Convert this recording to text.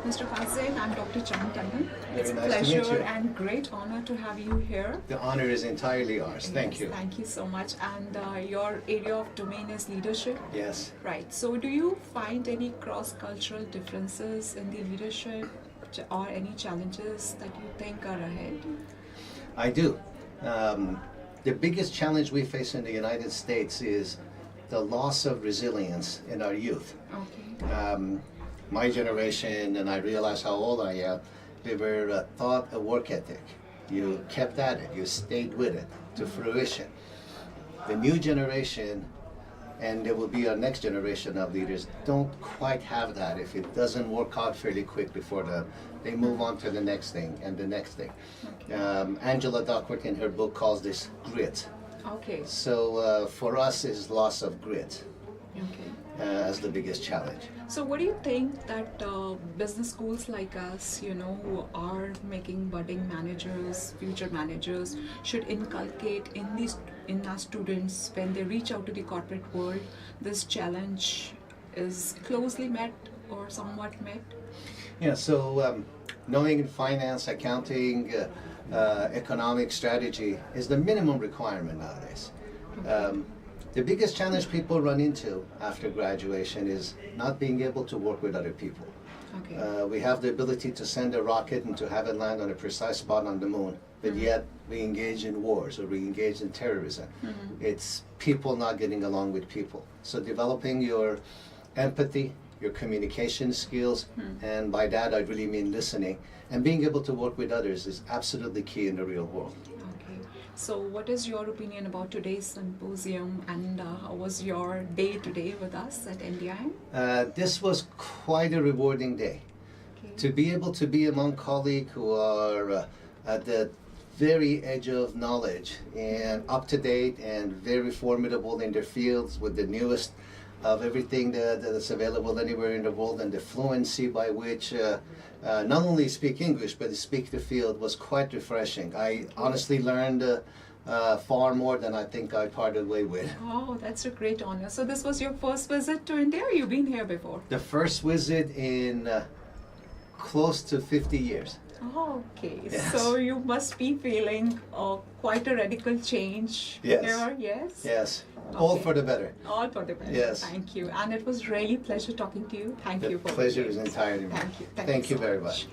Mr. Farzin, I'm Dr. Chan Tandon. It's Very a nice to meet pleasure you. and great honor to have you here. The honor is entirely ours. Thank Yes, you. Thank you so much. And your area of domain is leadership. Yes. Right. So, do you find any cross-cultural differences in the leadership or any challenges that you think are ahead? I do. The biggest challenge we face in the United States is the loss of resilience in our youth. Okay. My generation, and I realize how old I am, we were taught a work ethic. You kept at it. You stayed with it to fruition. The new generation, and there will be our next generation of leaders, don't quite have that. If it doesn't work out fairly quick before them, they move on to the next thing and the next thing. Okay. Angela Duckworth in her book calls this grit. Okay. So for us is loss of grit Okay. as the biggest challenge. So, what do you think that business schools like us, who are making budding managers, future managers, should inculcate in our students when they reach out to the corporate world? This challenge is closely met or somewhat met. Yeah. So knowing in finance, accounting, economic strategy is the minimum requirement nowadays. The biggest challenge people run into after graduation is not being able to work with other people. Okay. We have the ability to send a rocket and to have it land on a precise spot on the moon, but yet we engage in wars or we engage in terrorism. It's people not getting along with people. So developing your empathy, your communication skills, and by that I really mean listening, and being able to work with others is absolutely key in the real world. Okay. So, what is your opinion about today's symposium, and how was your day today with us at NDIM? This was quite a rewarding day. Okay. To be able to be among colleagues who are at the very edge of knowledge and up to date and very formidable in their fields with the newest of everything that's available anywhere in the world, and the fluency by which not only speak English but speak the field was quite refreshing. I honestly learned far more than I think I parted way with. Oh, that's a great honor. So, this was your first visit to India, or you've been here before? The first visit in close to 50 years. Oh, okay. Yes. So you must be feeling quite a radical change Yes. here, yes? Yes, all Okay. for the better. All for the better. Yes. Thank you. And it was really a pleasure talking to you. Thank The you for pleasure being is here. entirely mine. Thank you. Thank you so very much.